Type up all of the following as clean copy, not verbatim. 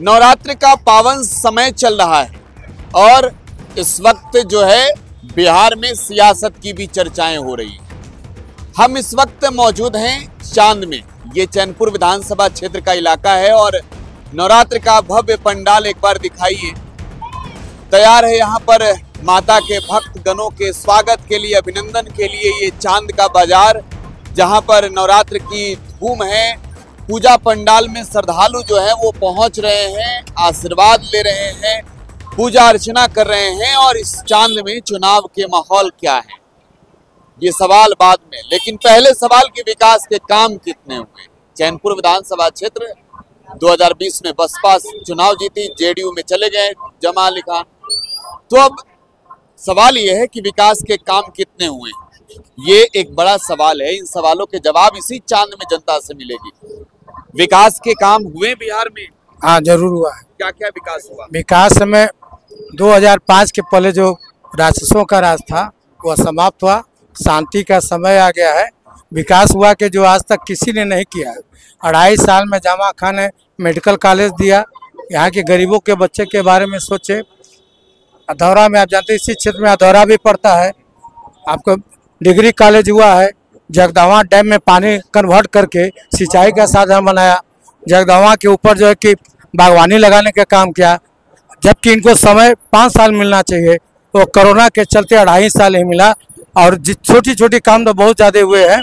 नवरात्र का पावन समय चल रहा है और इस वक्त जो है बिहार में सियासत की भी चर्चाएं हो रही हैं। हम इस वक्त मौजूद हैं चांद में। ये चैनपुर विधानसभा क्षेत्र का इलाका है और नवरात्र का भव्य पंडाल एक बार दिखाइए तैयार है। यहाँ पर माता के भक्त गणों के स्वागत के लिए, अभिनंदन के लिए ये चांद का बाजार, जहाँ पर नवरात्र की धूम है। पूजा पंडाल में श्रद्धालु जो है वो पहुंच रहे हैं, आशीर्वाद ले रहे हैं, पूजा अर्चना कर रहे हैं। और इस चांद में चुनाव के माहौल क्या है ये सवाल बाद में, लेकिन पहले सवाल कि विकास के काम कितने हुए। चैनपुर विधानसभा क्षेत्र 2020 में बसपा चुनाव जीती, जेडीयू में चले गए जमा अली खान। तो अब सवाल ये है कि विकास के काम कितने हुए, ये एक बड़ा सवाल है। इन सवालों के जवाब इसी चांद में जनता से मिलेगी। विकास के काम हुए बिहार में? हाँ, जरूर हुआ है। क्या क्या विकास हुआ? विकास में 2005 के पहले जो राक्षसों का राज था वह समाप्त हुआ, शांति का समय आ गया है। विकास हुआ कि जो आज तक किसी ने नहीं किया है। 2.5 साल में जामा खान ने मेडिकल कॉलेज दिया, यहाँ के गरीबों के बच्चे के बारे में सोचे। अधौरा में आप जानते हैं इसी क्षेत्र में अधौरा भी पड़ता है, आपको डिग्री कॉलेज हुआ है। जगदवा डैम में पानी कन्वर्ट करके सिंचाई का साधन बनाया। जगदवा के ऊपर जो है कि बागवानी लगाने का काम किया, जबकि इनको समय 5 साल मिलना चाहिए, वो कोरोना के चलते 2.5 साल ही मिला। और छोटी छोटी काम तो बहुत ज़्यादा हुए हैं,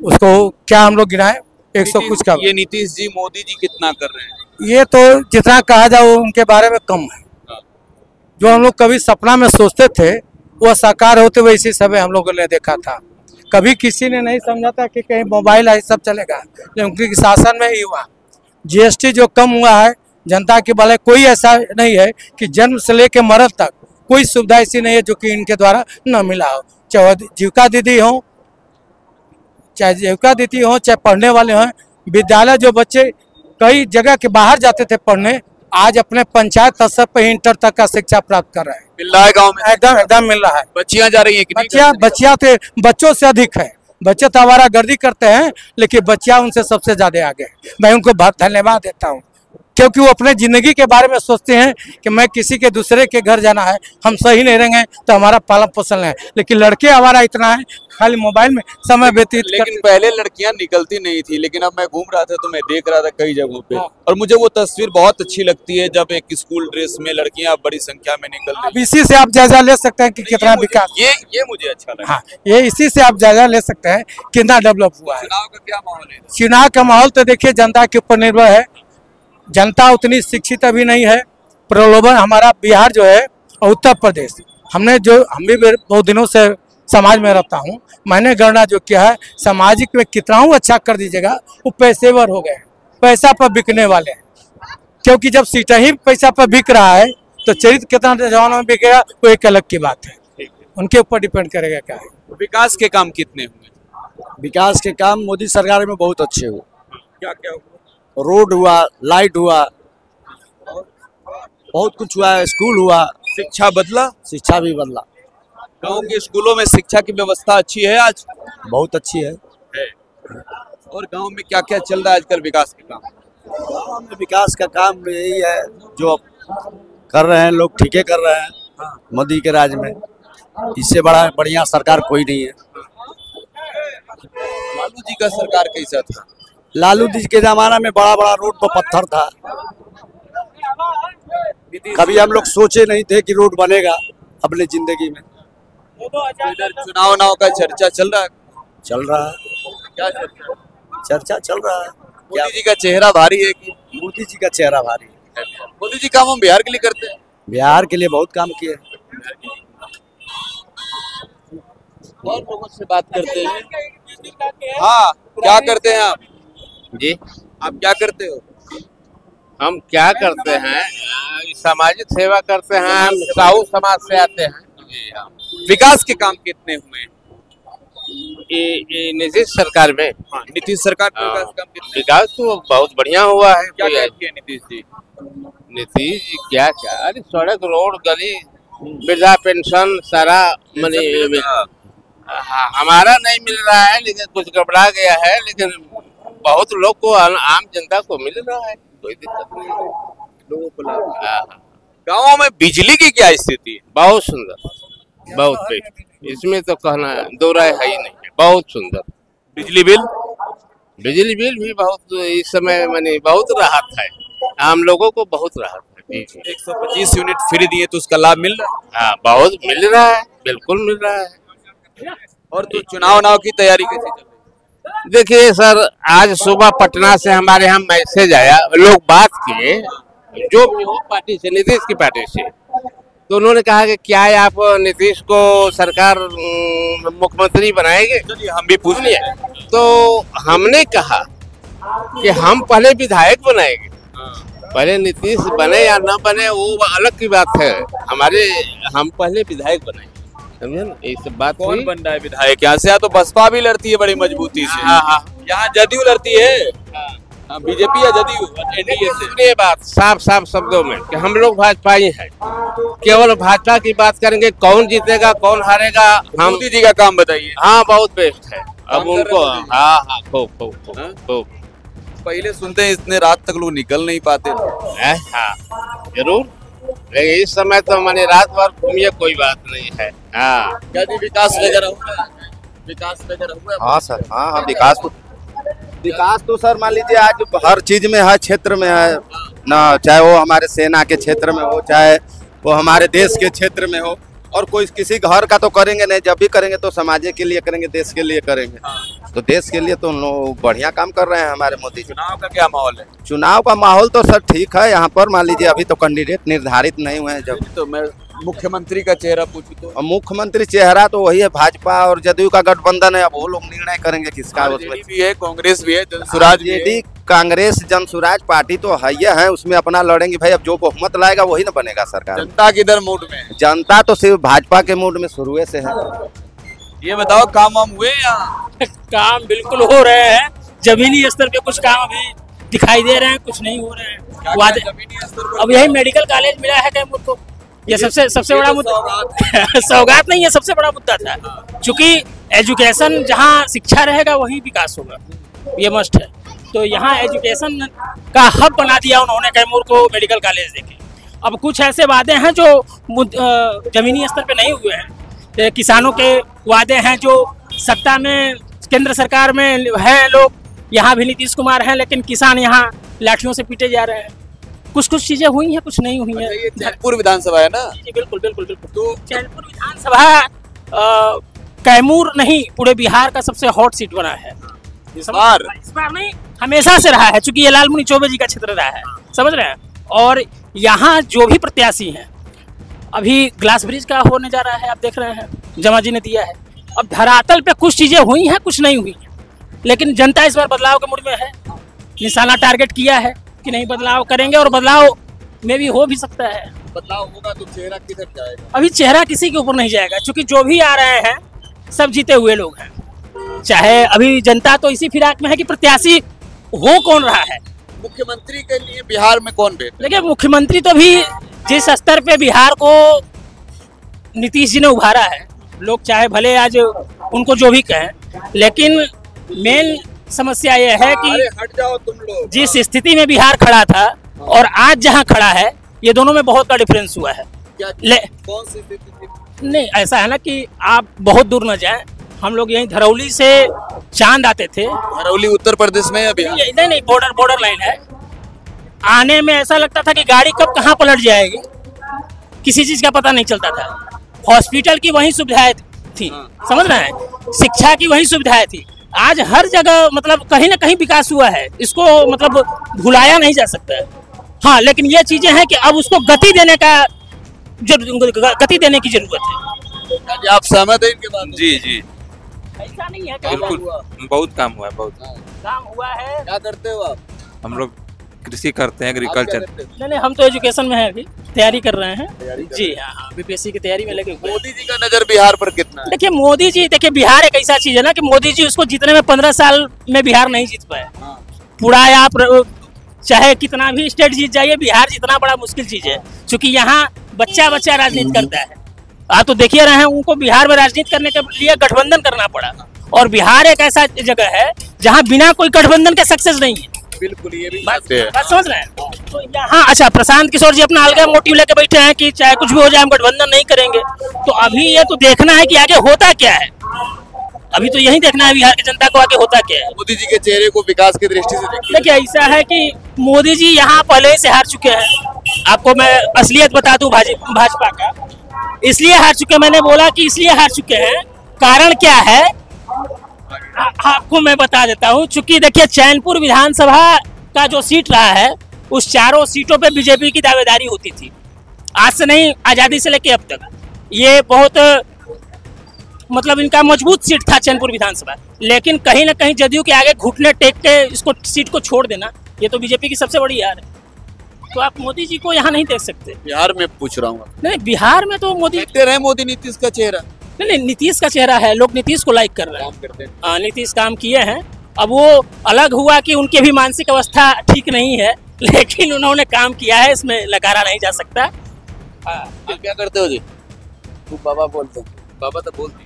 उसको क्या हम लोग गिनाएं, 100 कुछ का। ये नीतीश जी, मोदी जी कितना कर रहे हैं? ये तो जितना कहा जाए वो उनके बारे में कम है। जो हम लोग कभी सपना में सोचते थे वो साकार होते हुए इसी समय हम लोगों ने देखा था। कभी किसी ने नहीं समझा था कि कहीं मोबाइल है सब चलेगा, लेकिन उनके शासन में ही हुआ। जीएसटी जो कम हुआ है जनता के भले, कोई ऐसा नहीं है कि जन्म से लेकर मरण तक कोई सुविधा ऐसी नहीं है जो कि इनके द्वारा न मिला हो। चाहे जीविका दीदी हो, चाहे पढ़ने वाले हों। विद्यालय जो बच्चे कई जगह के बाहर जाते थे पढ़ने, आज अपने पंचायत स्तर पर इंटर तक का शिक्षा प्राप्त कर रहे हैं। मिल रहा है गाँव में? एकदम मिल रहा है। बच्चियां जा रही हैं? बच्चियां थे, बच्चों से अधिक है। बच्चे तो हमारा गर्दी करते हैं, लेकिन बच्चियां उनसे सबसे ज्यादा आगे है। मैं उनको बहुत धन्यवाद देता हूं, क्योंकि वो अपने जिंदगी के बारे में सोचते हैं कि मैं किसी के दूसरे के घर जाना है, हम सही नहीं रहेंगे तो हमारा पालन पोषण है। लेकिन लड़के हमारा इतना है खाली मोबाइल में समय व्यतीत। लेकिन पहले लड़कियां निकलती नहीं थी, लेकिन अब मैं घूम रहा था तो मैं देख रहा था कई जगहों पे, और मुझे वो तस्वीर बहुत अच्छी लगती है जब एक स्कूल ड्रेस में लड़कियां बड़ी संख्या में निकल रही हैं। इसी से आप जायजा ले सकते हैं कि कितना विकास। ये मुझे अच्छा लगा। हाँ, ये इसी से आप जायजा ले सकते हैं कितना डेवलप हुआ है। चुनाव का क्या माहौल है? चुनाव का माहौल तो देखिए जनता के ऊपर निर्भर है। जनता उतनी शिक्षित अभी नहीं है। प्रलोभन हमारा बिहार जो है और उत्तर प्रदेश, हम भी बहुत दिनों से समाज में रहता हूँ। मैंने गणना जो किया है सामाजिक में कितना अच्छा कर दीजिएगा, वो पेशेवर हो गए, पैसा पर बिकने वाले हैं। क्योंकि जब सीटा ही पैसा पर बिक रहा है तो चरित्र कितना जवानों में बिकेगा वो एक अलग की बात है, उनके ऊपर डिपेंड करेगा क्या है। विकास के काम कितने हुए? विकास के काम मोदी सरकार में बहुत अच्छे हुए। क्या क्या हुआ? रोड हुआ, लाइट हुआ, बहुत कुछ हुआ, स्कूल हुआ। शिक्षा बदला? शिक्षा भी बदला। गांव के स्कूलों में शिक्षा की व्यवस्था अच्छी है आज? बहुत अच्छी है। और गांव में क्या क्या चल रहा है आजकल विकास के काम? गाँव में विकास का काम यही है जो कर रहे हैं लोग, ठीक है कर रहे हैं मोदी के राज में। इससे बड़ा बढ़िया सरकार कोई नहीं है। लालू जी का सरकार कैसा था? लालू जी के जमाना में बड़ा बड़ा रोड पर पत्थर था। कभी हम लोग सोचे नहीं थे कि रोड बनेगा अपने जिंदगी में। इधर चुनाव का चर्चा चल रहा है? चल रहा है। क्या चर्चा? चर्चा चल रहा है। मोदी जी का चेहरा भारी है कि? मोदी जी का चेहरा भारी है। मोदी जी काम हम बिहार के लिए करते हैं? बिहार के लिए बहुत काम किए। और लोगों से बात करते हैं। हाँ, क्या करते हैं आप जी? आप क्या करते हो? हम क्या करते हैं, सामाजिक सेवा करते हैं। हम साहू समाज से आते हैं। जी हाँ। विकास के काम कितने हुए? नीतीश सरकार में? हाँ, नीतीश सरकार में विकास काम कितने? विकास तो बहुत बढ़िया हुआ है। क्या क्या किया नीतीश जी? नीतीश जी क्या क्या, अरे सड़क, रोड, गली, वृद्धा पेंशन सारा मनी हमारा नहीं मिल रहा है, लेकिन कुछ गड़बड़ा गया है। लेकिन बहुत लोग को, आम जनता को मिल रहा है, कोई दिक्कत नहीं है। लोगों को लाभ। हाँ, गाँव में बिजली की क्या स्थिति है? बहुत सुंदर, बहुत बेस्ट। इसमें तो कहना दो राय है ही नहीं है, बहुत सुंदर। बिजली बिल बिजली बिल भी बहुत इस समय माने बहुत राहत है, आम लोगों को बहुत राहत है। 125 यूनिट फ्री दिए तो उसका लाभ मिल रहा है। हाँ, बहुत मिल रहा है, बिल्कुल मिल रहा है। और तो चुनाव की तैयारी कैसी चल रही है? देखिए सर, आज सुबह पटना से हमारे यहाँ मैसेज आया, लोग बात किए जो भी हो पार्टी से, नीतीश की पार्टी से, तो उन्होंने कहा कि क्या आप नीतीश को सरकार मुख्यमंत्री बनाएंगे? चलिए हम भी पूछ लिए। तो हमने कहा कि हम पहले विधायक बनाएंगे, पहले नीतीश बने या न बने वो अलग की बात है, हम पहले विधायक बनाएंगे, समझे ना? ये सब बात कौन हुई। बन रहा है विधायक? यहाँ से तो बसपा भी लड़ती है बड़ी मजबूती से। हाँ, हाँ। यहाँ जदयू लड़ती है, बीजेपी या जदयू एनडीए से। सुनिए बात साफ साफ शब्दों में कि हम लोग भाजपा ही हैं, केवल भाजपा की बात करेंगे, कौन जीतेगा कौन हारेगा हम। मोदी जी का काम बताइए। हाँ, बहुत बेस्ट है। अब काम कर उनको रहे हैं हाँ हाँ खूब हाँ? खूब पहले सुनते हैं इतने रात तक लोग निकल नहीं पाते थे। हाँ, जरूर। लेकिन इस समय तो माने रात भर घूमिए, कोई बात नहीं है। हाँ, क्या जी विकास वगैरह हुआ? विकास वगैरह हुआ? हाँ सर, हाँ विकास तो सर मान लीजिए आज हर चीज में है, क्षेत्र में है ना, चाहे वो हमारे सेना के क्षेत्र में हो, चाहे वो हमारे देश के क्षेत्र में हो। और कोई किसी घर का तो करेंगे नहीं, जब भी करेंगे तो समाज के लिए करेंगे, देश के लिए करेंगे। तो देश के लिए तो लोग बढ़िया काम कर रहे हैं हमारे मोदी जी। चुनाव का क्या माहौल है? चुनाव का माहौल तो सर ठीक है यहाँ पर, मान लीजिए अभी तो कैंडिडेट निर्धारित नहीं हुए हैं। जब तो मैं मुख्यमंत्री का चेहरा पूछूं तो और मुख्यमंत्री चेहरा तो वही है, भाजपा और जदयू का गठबंधन है। अब वो लोग निर्णय करेंगे किसका उसमें। आरजेडी भी है, कांग्रेस भी है, जनसुराज भी है। आरजेडी, कांग्रेस, जनसुराज पार्टी तो है ही है, उसमें अपना लड़ेंगे भाई। अब जो बहुमत लाएगा वही ना बनेगा सरकार। जनता किधर मूड में है? जनता तो सिर्फ भाजपा के मूड में शुरू से है। ये बताओ काम वाम हुए यहाँ? काम बिल्कुल हो रहे हैं, जमीनी स्तर पे कुछ काम अभी दिखाई दे रहे हैं, कुछ नहीं हो रहे हैं। वादे जमीनी स्तर पर अब यही मेडिकल कॉलेज मिला है कैमूर को, ये सबसे बड़ा मुद्दा सौगात नहीं, ये सबसे बड़ा मुद्दा था। क्योंकि एजुकेशन जहाँ शिक्षा रहेगा वहीं विकास होगा, ये मस्ट है। तो यहाँ एजुकेशन का हब बना दिया उन्होंने कैमूर को, मेडिकल कॉलेज देके। अब कुछ ऐसे वादे हैं जो जमीनी स्तर पे नहीं हुए हैं। किसानों के वादे हैं जो सत्ता में केंद्र सरकार में हैं लोग, यहाँ भी नीतीश कुमार हैं, लेकिन किसान यहाँ लाठियों से पीटे जा रहे हैं। कुछ चीजें हुई हैं, कुछ नहीं हुई हैं। ये चैनपुर विधानसभा है ना? जी बिल्कुल बिल्कुल बिल्कुल। तो चैनपुर विधानसभा कैमूर नहीं, पूरे बिहार का सबसे हॉट सीट बना है इस बार नहीं, हमेशा से रहा है, क्योंकि ये लालमुनि चौबे जी का क्षेत्र रहा है, समझ रहे हैं। और यहाँ जो भी प्रत्याशी हैं, अभी ग्लास ब्रिज का होने जा रहा है, आप देख रहे हैं, जमा जी ने दिया है। अब धरातल पे कुछ चीजें हुई हैं, कुछ नहीं हुई हैं, लेकिन जनता इस बार बदलाव के मूड में है। निशाना टारगेट किया है कि नहीं बदलाव करेंगे, और बदलाव में भी हो भी सकता है। बदलाव होगा तो चेहरा किधर जाएगा? अभी चेहरा किसी के ऊपर नहीं जाएगा, क्योंकि जो भी आ रहे हैं सब जीते हुए लोग हैं। चाहे अभी जनता तो इसी फिराक में है कि प्रत्याशी हो कौन रहा है। मुख्यमंत्री के लिए बिहार में कौन बेहतर? देखिए, मुख्यमंत्री तो भी जिस स्तर पे बिहार को नीतीश जी ने उभारा है, लोग चाहे भले आज उनको जो भी कहें, लेकिन मेन समस्या यह है कि हट जाओ तुम लोग। जिस स्थिति में बिहार खड़ा था और आज जहां खड़ा है, ये दोनों में बहुत बड़ा डिफरेंस हुआ है। कौन सी स्थिति थी? नहीं, ऐसा है ना कि आप बहुत दूर न जाएं। हम लोग यहीं धरौली से चांद आते थे। धरौली उत्तर प्रदेश में है अभी? नहीं, बॉर्डर लाइन है। आने में ऐसा लगता था कि गाड़ी कब कहाँ पलट जाएगी, किसी चीज का पता नहीं चलता था। हॉस्पिटल की वही सुविधाएं थी, समझ रहे हैं, शिक्षा की वही सुविधाएं थी। आज हर जगह मतलब कहीं ना कहीं विकास हुआ है, इसको मतलब भुलाया नहीं जा सकता है। हाँ, लेकिन ये चीजें हैं कि अब उसको गति देने की जरूरत है। आप सहमत हैं इनके बात? जी ऐसा नहीं है, बिल्कुल, बहुत काम हुआ है, बहुत काम हुआ है। क्या करते हो आप? हम लोग कृषि करते हैं, आप क्या एग्रीकल्चर। करते हो? नहीं, हम तो एजुकेशन में हैं, अभी तैयारी कर रहे हैं। जी हाँ, बीपीएससी की तैयारी में लगे हुए हैं। मोदी जी का नजर बिहार पर कितना है? देखिए, मोदी जी, देखिए बिहार एक ऐसा चीज है ना कि मोदी जी उसको जीतने में 15 साल में बिहार नहीं जीत पाए। पूरा आप चाहे कितना भी स्टेट जीत जाइए, बिहार जितना बड़ा मुश्किल चीज है, क्योंकि यहाँ बच्चा राजनीति करता है। आप तो देखिए रहे हैं, उनको बिहार में राजनीति करने के लिए गठबंधन करना पड़ा। और बिहार एक ऐसा जगह है जहाँ बिना कोई गठबंधन के सक्सेस नहीं है। बिल्कुल ये भी बात सत्य है। बात समझ रहे हैं। तो यहाँ अच्छा प्रशांत किशोर जी अपना अलग मोटिव लेके बैठे हैं कि चाहे कुछ भी हो जाए हम गठबंधन नहीं करेंगे। तो अभी ये तो देखना है कि आगे होता क्या है। अभी तो यही देखना है बिहार की जनता को आगे होता क्या है। मोदी जी के चेहरे को विकास की दृष्टि से देखिए। देखिए ऐसा है कि मोदी जी यहाँ पहले ही से हार चुके हैं। आपको मैं असलियत बता दूं भाजपा का, इसलिए हार चुके, मैंने बोला कि इसलिए हार चुके हैं। कारण क्या है आपको मैं बता देता हूँ। चूंकि देखिए चैनपुर विधानसभा का जो सीट रहा है उस चारों सीटों पे बीजेपी की दावेदारी होती थी, आज से नहीं आजादी से लेके अब तक। ये बहुत मतलब इनका मजबूत सीट था चैनपुर विधानसभा, लेकिन कहीं ना कहीं जदयू के आगे घुटने टेक के इसको सीट को छोड़ देना ये तो बीजेपी की सबसे बड़ी हार है। तो आप मोदी जी को यहाँ नहीं देख सकते। बिहार में पूछ रहा हूँ, नहीं बिहार में तो मोदी देखते रहे मोदी नीतीश का चेहरा। नहीं नीतीश का चेहरा है, लोग नीतीश को लाइक कर रहे हैं। काम करते हैं। हाँ नीतीश काम किए हैं। अब वो अलग हुआ कि उनकी भी मानसिक अवस्था ठीक नहीं है, लेकिन उन्होंने काम किया है, इसमें नकारा नहीं जा सकता। आप क्या करते हो जी? तू बाबा बोलते हैं। बाबा तो बोलती।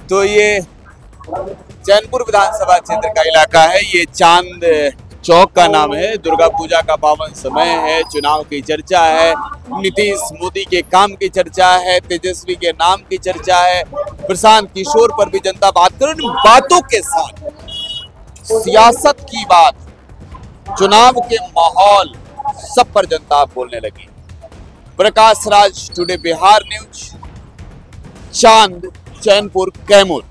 तो ये चैनपुर विधानसभा क्षेत्र का इलाका है, ये चांद चौक का नाम है। दुर्गा पूजा का पावन समय है, चुनाव की चर्चा है, नीतीश मोदी के काम की चर्चा है, तेजस्वी के नाम की चर्चा है, प्रशांत किशोर पर भी जनता बात कर। बातों के साथ सियासत की बात, चुनाव के माहौल सब पर जनता बोलने लगी। प्रकाश राज, टुडे बिहार न्यूज, चांद, चैनपुर, कैमूर।